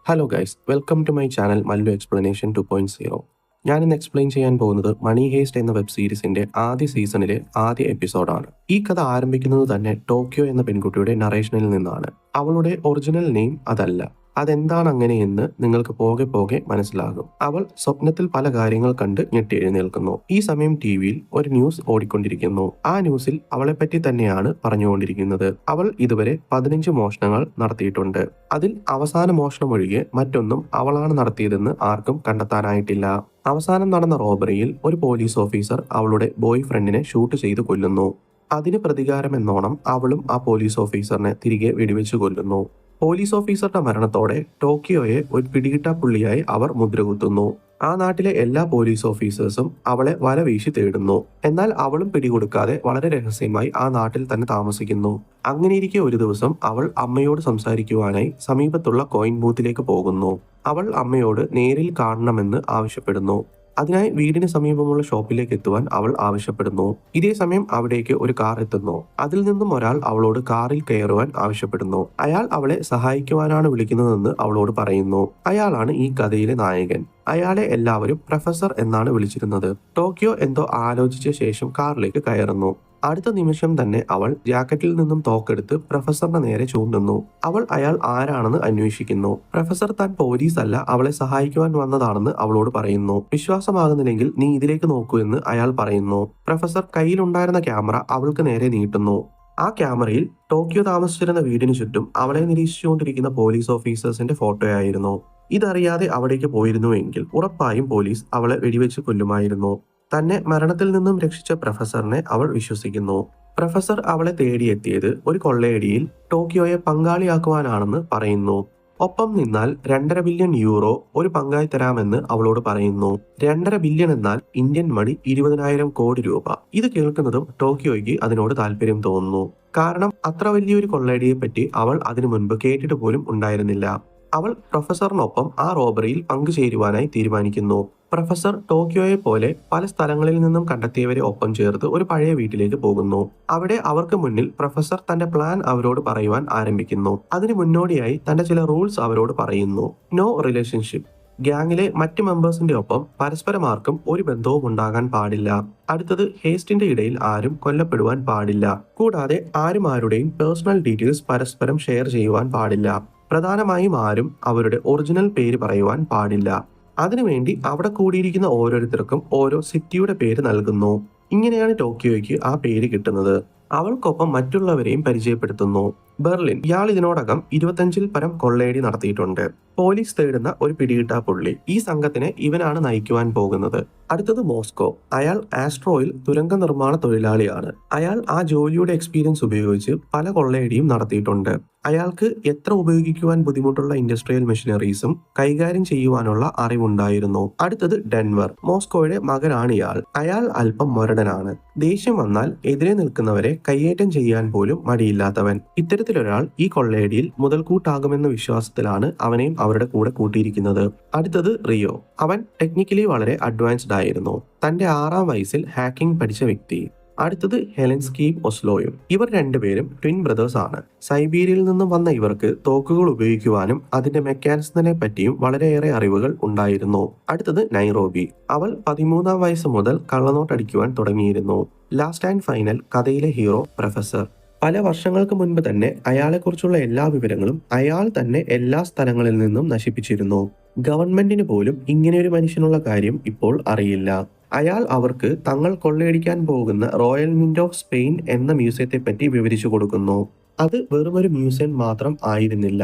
Hello guys, welcome to my channel Mallu explanation 2.0. ഞാനിന്ന് explain ചെയ്യാൻ പോകുന്നത് മണി ഹേസ്റ്റ് എന്ന വെബ് സീരീസിന്റെ ആദ്യ സീസണിലെ ആദ്യ എപ്പിസോഡാണ്. ഈ കഥ ആരംഭിക്കുന്നത് തന്നെ ടോക്കിയോ എന്ന പെൺകുട്ടിയുടെ നറേഷനിൽ നിന്നാണ്. അവളുടെ ഒറിജിനൽ നെയിം അതല്ല. അതെന്താണ് അങ്ങനെയെന്ന് നിങ്ങൾക്ക് പോകെ പോകെ മനസ്സിലാകും. അവൾ സ്വപ്നത്തിൽ പല കാര്യങ്ങൾ കണ്ട് ഞെട്ടി എഴുന്നേൽക്കുന്നു. ഈ സമയം ടിവിയിൽ ഒരു ന്യൂസ് ഓടിക്കൊണ്ടിരിക്കുന്നു. ആ ന്യൂസിൽ അവളെപ്പറ്റി തന്നെയാണ് പറഞ്ഞുകൊണ്ടിരിക്കുന്നത്. അവൾ ഇതുവരെ 15 മോഷണങ്ങൾ നടത്തിയിട്ടുണ്ട്. അതിൽ അവസാന മോഷണം ഒഴികെ മറ്റൊന്നും അവളാണ് നടത്തിയതെന്ന് ആർക്കും കണ്ടെത്താനായിട്ടില്ല. അവസാനം നടന്ന റോബറിയിൽ ഒരു പോലീസ് ഓഫീസർ അവളുടെ ബോയ് ഫ്രണ്ടിനെ ഷൂട്ട് ചെയ്ത് കൊല്ലുന്നു. അതിന് പ്രതികാരമെന്നോണം അവളും ആ പോലീസ് ഓഫീസറിനെ തിരികെ വെടിവെച്ച് കൊല്ലുന്നു. പോലീസ് ഓഫീസറുടെ മരണത്തോടെ ടോക്കിയോയെ ഒരു പിടികിട്ടാപ്പുള്ളിയായി അവർ മുദ്രകുത്തുന്നു. ആ നാട്ടിലെ എല്ലാ പോലീസ് ഓഫീസേഴ്സും അവളെ വല വീശി തേടുന്നു. എന്നാൽ അവളും പിടികൊടുക്കാതെ വളരെ രഹസ്യമായി ആ നാട്ടിൽ തന്നെ താമസിക്കുന്നു. അങ്ങനെയിരിക്കെ ഒരു ദിവസം അവൾ അമ്മയോട് സംസാരിക്കുവാനായി സമീപത്തുള്ള കോയിൻ ബൂത്തിലേക്ക് പോകുന്നു. അവൾ അമ്മയോട് നേരിൽ കാണണമെന്ന് ആവശ്യപ്പെടുന്നു. അതിനായി വീടിന് സമീപമുള്ള ഷോപ്പിലേക്ക് എത്തുവാൻ അവൾ ആവശ്യപ്പെടുന്നു. ഇതേ സമയം അവിടേക്ക് ഒരു കാർ എത്തുന്നു. അതിൽ നിന്നും ഒരാൾ അവളോട് കാറിൽ കയറുവാൻ ആവശ്യപ്പെടുന്നു. അയാൾ അവളെ സഹായിക്കുവാനാണ് വിളിക്കുന്നതെന്ന് അവളോട് പറയുന്നു. അയാളാണ് ഈ കഥയിലെ നായകൻ. അയാളെ എല്ലാവരും പ്രൊഫസർ എന്നാണ് വിളിച്ചിരുന്നത്. ടോക്കിയോ എന്തോ ആലോചിച്ച ശേഷം കാറിലേക്ക് കയറുന്നു. അടുത്ത നിമിഷം തന്നെ അവൾ ജാക്കറ്റിൽ നിന്നും തോക്കെടുത്ത് പ്രൊഫസറിന്റെ നേരെ ചൂണ്ടുന്നു. അവൾ അയാൾ ആരാണെന്ന് അന്വേഷിക്കുന്നു. പ്രൊഫസർ താൻ പോലീസ് അല്ല, അവളെ സഹായിക്കുവാൻ വന്നതാണെന്ന് അവളോട് പറയുന്നു. വിശ്വാസമാകുന്നില്ലെങ്കിൽ നീ ഇതിലേക്ക് നോക്കൂ എന്ന് അയാൾ പറയുന്നു. പ്രൊഫസർ കയ്യിലുണ്ടായിരുന്ന ക്യാമറ അവൾക്ക് നേരെ നീട്ടുന്നു. ആ ക്യാമറയിൽ ടോക്കിയോ താമസിച്ചിരുന്ന വീടിനു ചുറ്റും അവളെ നിരീക്ഷിച്ചുകൊണ്ടിരിക്കുന്ന പോലീസ് ഓഫീസേഴ്സിന്റെ ഫോട്ടോയായിരുന്നു. ഇതറിയാതെ അവിടേക്ക് പോയിരുന്നുവെങ്കിൽ ഉറപ്പായും പോലീസ് അവളെ വെടിവെച്ച് കൊല്ലുമായിരുന്നു. തന്നെ മരണത്തിൽ നിന്നും രക്ഷിച്ച പ്രൊഫസറിനെ അവൾ വിശ്വസിക്കുന്നു. പ്രൊഫസർ അവളെ തേടിയെത്തിയത് ഒരു കൊള്ളയടിയിൽ ടോക്കിയോയെ പങ്കാളിയാക്കുവാനാണെന്ന് പറയുന്നു. ഒപ്പം നിന്നാൽ 2.5 ബില്യൺ യൂറോ ഒരു പങ്കായി തരാമെന്ന് അവളോട് പറയുന്നു. 2.5 ബില്യൺ എന്നാൽ ഇന്ത്യൻ മണി 20,000 കോടി രൂപ. ഇത് കേൾക്കുന്നതും ടോക്കിയോയ്ക്ക് അതിനോട് താല്പര്യം തോന്നുന്നു. കാരണം അത്ര വലിയൊരു കൊള്ളയടിയെ പറ്റി അവൾ അതിനു മുൻപ് കേട്ടിട്ട് പോലും ഉണ്ടായിരുന്നില്ല. അവൾ പ്രൊഫസറിനൊപ്പം ആ റോബറിയിൽ പങ്കുചേരുവാനായി തീരുമാനിക്കുന്നു. പ്രൊഫസർ ടോക്കിയോയെ പോലെ പല സ്ഥലങ്ങളിൽ നിന്നും കണ്ടെത്തിയവരെ ഒപ്പം ചേർത്ത് ഒരു പഴയ വീട്ടിലേക്ക് പോകുന്നു. അവിടെ അവർക്ക് മുന്നിൽ പ്രൊഫസർ തന്റെ പ്ലാൻ അവരോട് പറയുവാൻ ആരംഭിക്കുന്നു. അതിന് മുന്നോടിയായി തന്റെ ചില റൂൾസ് അവരോട് പറയുന്നു. No relationship. ഗ്യാങ്ങിലെ മറ്റ് മെമ്പേഴ്സിന്റെ ഒപ്പം പരസ്പരം ആർക്കും ഒരു ബന്ധവും ഉണ്ടാകാൻ പാടില്ല. അടുത്തത്, ഹേസ്റ്റിന്റെ ഇടയിൽ ആരും കൊല്ലപ്പെടുവാൻ പാടില്ല. കൂടാതെ ആരും ആരുടെയും പേഴ്സണൽ ഡീറ്റെയിൽസ് പരസ്പരം ഷെയർ ചെയ്യുവാൻ പാടില്ല. പ്രധാനമായും ആരും അവരുടെ ഒറിജിനൽ പേര് പറയുവാൻ പാടില്ല. അതിനുവേണ്ടി അവിടെ കൂടിയിരിക്കുന്ന ഓരോരുത്തർക്കും ഓരോ സിറ്റിയുടെ പേര് നൽകുന്നു. ഇങ്ങനെയാണ് ടോക്കിയോയ്ക്ക് ആ പേര് കിട്ടുന്നത്. അവൾക്കൊപ്പം മറ്റുള്ളവരെയും പരിചയപ്പെടുത്തുന്നു. ബെർലിൻ. ഇയാൾ ഇതിനോടകം 25-ൽ പരം കൊള്ളയടി നടത്തിയിട്ടുണ്ട്. പോലീസ് തേടുന്ന ഒരു പിടികിട്ടാപ്പുള്ളി. ഈ സംഘത്തിനെ ഇവനാണ് നയിക്കുവാൻ പോകുന്നത്. അടുത്തത് മോസ്കോ. അയാൾ ആസ്ട്രോയിൽ തുരങ്ക നിർമ്മാണ തൊഴിലാളിയാണ്. അയാൾ ആ ജോലിയുടെ എക്സ്പീരിയൻസ് ഉപയോഗിച്ച് പല കൊള്ളയടിയും നടത്തിയിട്ടുണ്ട്. അയാൾക്ക് എത്ര ഉപയോഗിക്കുവാൻ ബുദ്ധിമുട്ടുള്ള ഇൻഡസ്ട്രിയൽ മെഷീനറീസും കൈകാര്യം ചെയ്യുവാനുള്ള അറിവുണ്ടായിരുന്നു. അടുത്തത് ഡെൻവർ. മോസ്കോയുടെ മകനാണ് ഇയാൾ. അയാൾ അല്പം മുരടനാണ്. ദേഷ്യം വന്നാൽ എതിരെ നിൽക്കുന്നവരെ കയ്യേറ്റം ചെയ്യാൻ പോലും മടിയില്ലാത്തവൻ. ഇത്തരത്തിലൊരാൾ ഈ കൊള്ളയടിയിൽ മുതൽക്കൂട്ടാകുമെന്ന വിശ്വാസത്തിലാണ് അവനെയും അവരുടെ കൂടെ കൂട്ടിയിരിക്കുന്നത്. അടുത്തത് റിയോ. അവൻ ടെക്നിക്കലി വളരെ അഡ്വാൻസ്ഡ് ആയിരുന്നു. തന്റെ 6-ാം വയസ്സിൽ ഹാക്കിംഗ് പഠിച്ച വ്യക്തി. അടുത്തത് ഹെലൻസ്കിയും ഒസ്ലോയും. ഇവർ രണ്ടുപേരും ട്വിൻ ബ്രദേഴ്സ് ആണ്. സൈബീരിയയിൽ നിന്നും വന്ന ഇവർക്ക് തോക്കുകൾ ഉപയോഗിക്കുവാനും അതിന്റെ മെക്കാനിസത്തിനെ പറ്റിയും വളരെയേറെ അറിവുകൾ ഉണ്ടായിരുന്നു. അടുത്തത് നൈറോബി. അവൾ 13-ാം വയസ്സ് മുതൽ കള്ളനോട്ടടിക്കുവാൻ തുടങ്ങിയിരുന്നു. ലാസ്റ്റ് ആൻഡ് ഫൈനൽ കഥയിലെ ഹീറോ പ്രൊഫസർ. പല വർഷങ്ങൾക്ക് മുൻപ് തന്നെ അയാളെക്കുറിച്ചുള്ള എല്ലാ വിവരങ്ങളും അയാൾ തന്നെ എല്ലാ സ്ഥലങ്ങളിൽ നിന്നും നശിപ്പിച്ചിരുന്നു. ഗവൺമെന്റിന് പോലും ഇങ്ങനെയൊരു മനുഷ്യനുള്ള കാര്യം ഇപ്പോൾ അറിയില്ല. അയാൾ അവർക്ക് തങ്ങൾ കൊള്ളയടിക്കാൻ പോകുന്ന റോയൽ മിന്റ് ഓഫ് സ്പെയിൻ എന്ന മ്യൂസിയത്തെ പറ്റി വിവരിച്ചു കൊടുക്കുന്നു. അത് വെറുമൊരു മ്യൂസിയം മാത്രം ആയിരുന്നില്ല.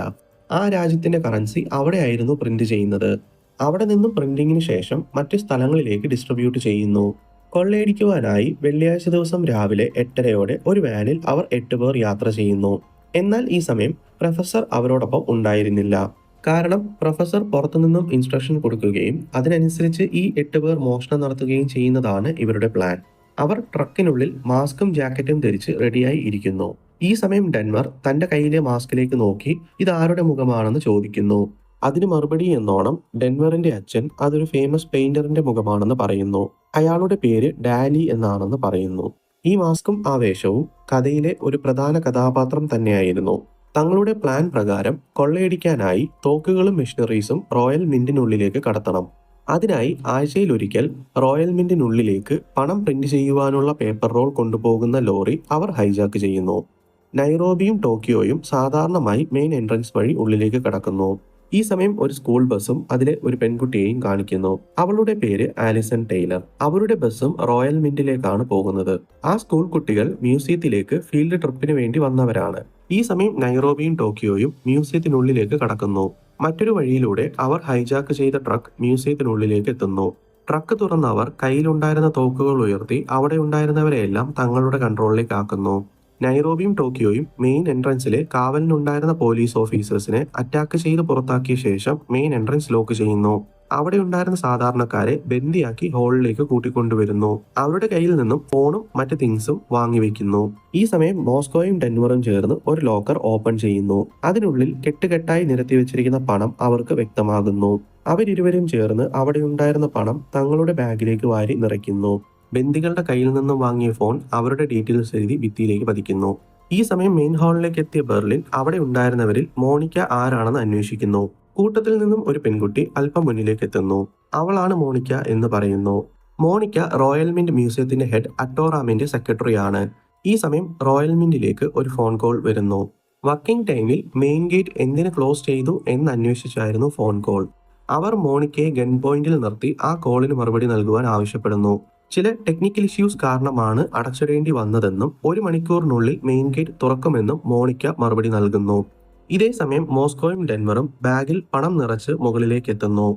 ആ രാജ്യത്തിന്റെ കറൻസി അവിടെയായിരുന്നു പ്രിന്റ് ചെയ്യുന്നത്. അവിടെ നിന്നും പ്രിന്റിങ്ങിന് ശേഷം മറ്റു സ്ഥലങ്ങളിലേക്ക് ഡിസ്ട്രിബ്യൂട്ട് ചെയ്യുന്നു. കൊള്ളയടിക്കുവാനായി വെള്ളിയാഴ്ച ദിവസം രാവിലെ 8:30-ഓടെ ഒരു വാനിൽ അവർ 8 പേർ യാത്ര ചെയ്യുന്നു. എന്നാൽ ഈ സമയം പ്രൊഫസർ അവരോടൊപ്പം ഉണ്ടായിരുന്നില്ല. കാരണം പ്രൊഫസർ പുറത്തുനിന്നും ഇൻസ്ട്രക്ഷൻ കൊടുക്കുകയും അതിനനുസരിച്ച് ഈ 8 പേർ മോഷണം നടത്തുകയും ചെയ്യുന്നതാണ് ഇവരുടെ പ്ലാൻ. അവർ ട്രക്കിനുള്ളിൽ മാസ്കും ജാക്കറ്റും ധരിച്ച് റെഡിയായി ഇരിക്കുന്നു. ഈ സമയം ഡെൻവർ തന്റെ കയ്യിലെ മാസ്കിലേക്ക് നോക്കി ഇതാരുടെ മുഖമാണെന്ന് ചോദിക്കുന്നു. അതിന് മറുപടി എന്നോണം ഡെൻവറിന്റെ അച്ഛൻ അതൊരു ഫേമസ് പെയിന്ററിന്റെ മുഖമാണെന്ന് പറയുന്നു. അയാളുടെ പേര് ഡാലി എന്നാണെന്ന് പറയുന്നു. ഈ മാസ്കും ആവേശവും കഥയിലെ ഒരു പ്രധാന കഥാപാത്രം തന്നെയായിരുന്നു. തങ്ങളുടെ പ്ലാൻ പ്രകാരം കൊള്ളയടിക്കാനായി തോക്കുകളും മെഷീനറീസും റോയൽ മിന്റിനുള്ളിലേക്ക് കടത്തണം. അതിനായി ആഴ്ചയിലൊരിക്കൽ റോയൽ മിന്റിനുള്ളിലേക്ക് പണം പ്രിന്റ് ചെയ്യുവാനുള്ള പേപ്പർ റോൾ കൊണ്ടുപോകുന്ന ലോറി അവർ ഹൈജാക്ക് ചെയ്യുന്നു. നൈറോബിയും ടോക്കിയോയും സാധാരണമായി മെയിൻ എൻട്രൻസ് വഴി ഉള്ളിലേക്ക് കടക്കുന്നു. ഈ സമയം ഒരു സ്കൂൾ ബസ്സും അതിലെ ഒരു പെൺകുട്ടിയെയും കാണിക്കുന്നു. അവളുടെ പേര് ആലിസൺ ടൈലർ. അവരുടെ ബസ്സും റോയൽ മിന്റിലേക്കാണ് പോകുന്നത്. ആ സ്കൂൾ കുട്ടികൾ മ്യൂസിയത്തിലേക്ക് ഫീൽഡ് ട്രിപ്പിന് വേണ്ടി വന്നവരാണ്. ഈ സമയം നൈറോബിയും ടോക്കിയോയും മ്യൂസിയത്തിനുള്ളിലേക്ക് കടക്കുന്നു. മറ്റൊരു വഴിയിലൂടെ അവർ ഹൈജാക്ക് ചെയ്ത ട്രക്ക് മ്യൂസിയത്തിനുള്ളിലേക്ക് എത്തുന്നു. ട്രക്ക് തുറന്ന അവർ കയ്യിലുണ്ടായിരുന്ന തോക്കുകൾ ഉയർത്തി അവിടെ ഉണ്ടായിരുന്നവരെയെല്ലാം തങ്ങളുടെ കൺട്രോളിലേക്ക് ആക്കുന്നു. നൈറോബിയും ടോക്കിയോയും മെയിൻ എൻട്രൻസിലെ കാവലിനുണ്ടായിരുന്ന പോലീസ് ഓഫീസേഴ്സിനെ അറ്റാക്ക് ചെയ്ത് പുറത്താക്കിയ ശേഷം മെയിൻ എൻട്രൻസ് ലോക്ക് ചെയ്യുന്നു. അവിടെ ഉണ്ടായിരുന്ന സാധാരണക്കാരെ ബന്ദിയാക്കി ഹാളിലേക്ക് കൂട്ടിക്കൊണ്ടുവരുന്നു. അവരുടെ കയ്യിൽ നിന്നും ഫോണും മറ്റ് തിങ്സും വാങ്ങിവെക്കുന്നു. ഈ സമയം മോസ്കോയും ഡെൻവറും ചേർന്ന് ഒരു ലോക്കർ ഓപ്പൺ ചെയ്യുന്നു. അതിനുള്ളിൽ കെട്ടുകെട്ടായി നിരത്തി വെച്ചിരിക്കുന്ന പണം അവർക്ക് വ്യക്തമാകുന്നു. അവരിരുവരും ചേർന്ന് അവിടെ ഉണ്ടായിരുന്ന പണം തങ്ങളുടെ ബാഗിലേക്ക് വാരി നിറയ്ക്കുന്നു. ബന്ദികളുടെ കയ്യിൽ നിന്നും വാങ്ങിയ ഫോൺ അവരുടെ ഡീറ്റെയിൽസ് എഴുതി ഭിത്തിയിലേക്ക് പതിക്കുന്നു. ഈ സമയം മെയിൻ ഹാളിലേക്ക് എത്തിയ ബെർലിൻ അവിടെ ഉണ്ടായിരുന്നവരിൽ മോണിക്ക ആരാണെന്ന് അന്വേഷിക്കുന്നു. കൂട്ടത്തിൽ നിന്നും ഒരു പെൺകുട്ടി അല്പം മുന്നിലേക്ക് എത്തുന്നു. അവളാണ് മോണിക്ക എന്ന് പറയുന്നു. മോണിക്ക റോയൽ മിന്റ് മ്യൂസിയത്തിന്റെ ഹെഡ് അറ്റോറാമിന്റെ സെക്രട്ടറിയാണ്. ഈ സമയം റോയൽ മിന്റിലേക്ക് ഒരു ഫോൺ കോൾ വരുന്നു. വർക്കിംഗ് ടൈമിൽ മെയിൻ ഗേറ്റ് എന്തിന് ക്ലോസ് ചെയ്തു എന്ന് അന്വേഷിച്ചായിരുന്നു ഫോൺ കോൾ. അവർ മോണിക്കയെ ഗൺ പോയിന്റിൽ നിർത്തി ആ കോളിന് മറുപടി നൽകുവാൻ ആവശ്യപ്പെടുന്നു. ചില ടെക്നിക്കൽ ഇഷ്യൂസ് കാരണമാണ് അടച്ചിടേണ്ടി വന്നതെന്നും 1 മണിക്കൂറിനുള്ളിൽ മെയിൻ ഗേറ്റ് തുറക്കുമെന്നും മോണിക്ക മറുപടി നൽകുന്നു. ഇതേ സമയം മോസ്കോയും ഡെൻവറും ബാഗിൽ പണം നിറച്ച് മുകളിലേക്ക് എത്തുന്നു.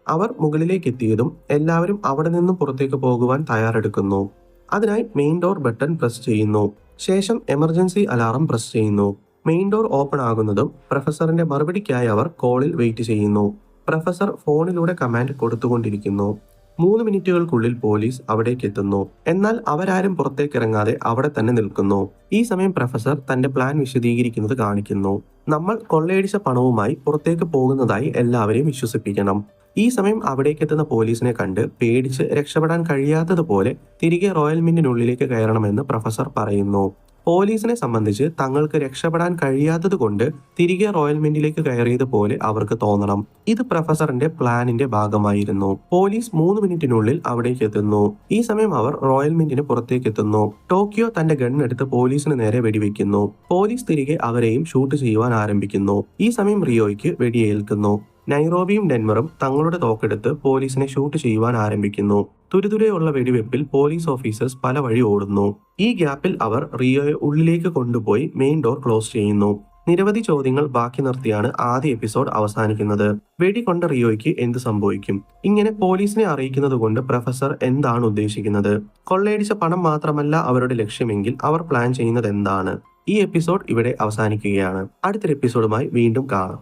അവർ മുകളിലേക്ക് എത്തിയതും എല്ലാവരും അവിടെ നിന്നും പുറത്തേക്ക് പോകുവാൻ തയ്യാറെടുക്കുന്നു. അതിനായി മെയിൻ ഡോർ ബട്ടൺ പ്രസ് ചെയ്യുന്നു. ശേഷം എമർജൻസി അലാറം പ്രസ് ചെയ്യുന്നു. മെയിൻ ഡോർ ഓപ്പൺ ആകുന്നതും പ്രൊഫസറിന്റെ മറുപടിക്കായി അവർ കോളിൽ വെയിറ്റ് ചെയ്യുന്നു. പ്രൊഫസർ ഫോണിലൂടെ കമാൻഡ് കൊടുത്തുകൊണ്ടിരിക്കുന്നു. 3 മിനിറ്റുകൾക്കുള്ളിൽ പോലീസ് അവിടേക്ക് എത്തുന്നു. എന്നാൽ അവരാരും പുറത്തേക്ക് ഇറങ്ങാതെ അവിടെ തന്നെ നിൽക്കുന്നു. ഈ സമയം പ്രൊഫസർ തന്റെ പ്ലാൻ വിശദീകരിക്കുന്നത് കാണിക്കുന്നു. നമ്മൾ കൊള്ളയടിച്ച പണവുമായി പുറത്തേക്ക് പോകുന്നതായി എല്ലാവരെയും വിശ്വസിപ്പിക്കണം. ഈ സമയം അവിടേക്ക് എത്തുന്ന പോലീസിനെ കണ്ട് പേടിച്ച് രക്ഷപ്പെടാൻ കഴിയാത്തതുപോലെ തിരികെ റോയൽ മിന്റിനുള്ളിലേക്ക് കയറണമെന്ന് പ്രൊഫസർ പറയുന്നു. പോലീസിനെ സംബന്ധിച്ച് തങ്ങൾക്ക് രക്ഷപ്പെടാൻ കഴിയാത്തത് കൊണ്ട് തിരികെ റോയൽ മിന്റിലേക്ക് കയറിയതുപോലെ അവർക്ക് തോന്നണം. ഇത് പ്രൊഫസറിന്റെ പ്ലാനിന്റെ ഭാഗമായിരുന്നു. പോലീസ് 3 മിനിറ്റിനുള്ളിൽ അവിടേക്ക് എത്തുന്നു. ഈ സമയം അവർ റോയൽ മിന്റിന് പുറത്തേക്ക് എത്തുന്നു. ടോക്കിയോ തന്റെ ഗൺ എടുത്ത് പോലീസിന് നേരെ വെടിവെക്കുന്നു. പോലീസ് തിരികെ അവരെയും ഷൂട്ട് ചെയ്യുവാൻ ആരംഭിക്കുന്നു. ഈ സമയം റിയോയ്ക്ക് വെടിയേൽക്കുന്നു. നൈറോബിയും ഡെൻവറും തങ്ങളുടെ തോക്കെടുത്ത് പോലീസിനെ ഷൂട്ട് ചെയ്യുവാൻ ആരംഭിക്കുന്നു. തുരുതുരെയുള്ള വെടിവെപ്പിൽ പോലീസ് ഓഫീസേഴ്സ് പല വഴി ഓടുന്നു. ഈ ഗ്യാപ്പിൽ അവർ റിയോയെ ഉള്ളിലേക്ക് കൊണ്ടുപോയി മെയിൻ ഡോർ ക്ലോസ് ചെയ്യുന്നു. നിരവധി ചോദ്യങ്ങൾ ബാക്കി നിർത്തിയാണ് ആദ്യ എപ്പിസോഡ് അവസാനിക്കുന്നത്. വെടികൊണ്ട റിയോയ്ക്ക് എന്ത് സംഭവിക്കും? ഇങ്ങനെ പോലീസിനെ അറിയിക്കുന്നത് കൊണ്ട് പ്രൊഫസർ എന്താണ് ഉദ്ദേശിക്കുന്നത്? കൊള്ളയടിച്ച പണം മാത്രമല്ല അവരുടെ ലക്ഷ്യമെങ്കിൽ അവർ പ്ലാൻ ചെയ്യുന്നത് എന്താണ്? ഈ എപ്പിസോഡ് ഇവിടെ അവസാനിക്കുകയാണ്. അടുത്തൊരു എപ്പിസോഡുമായി വീണ്ടും കാണാം.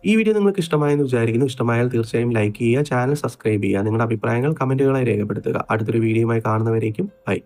ഈ വീഡിയോ നിങ്ങൾക്ക് ഇഷ്ടമായെന്ന് വിചാരിക്കുന്നു. ഇഷ്ടമായാൽ തീർച്ചയായും ലൈക്ക് ചെയ്യുക, ചാനൽ സബ്സ്ക്രൈബ് ചെയ്യുക, നിങ്ങളുടെ അഭിപ്രായങ്ങൾ കമന്റുകളായി രേഖപ്പെടുത്തുക. അടുത്തൊരു വീഡിയോയുമായി കാണുന്നവരേക്കും ബൈ.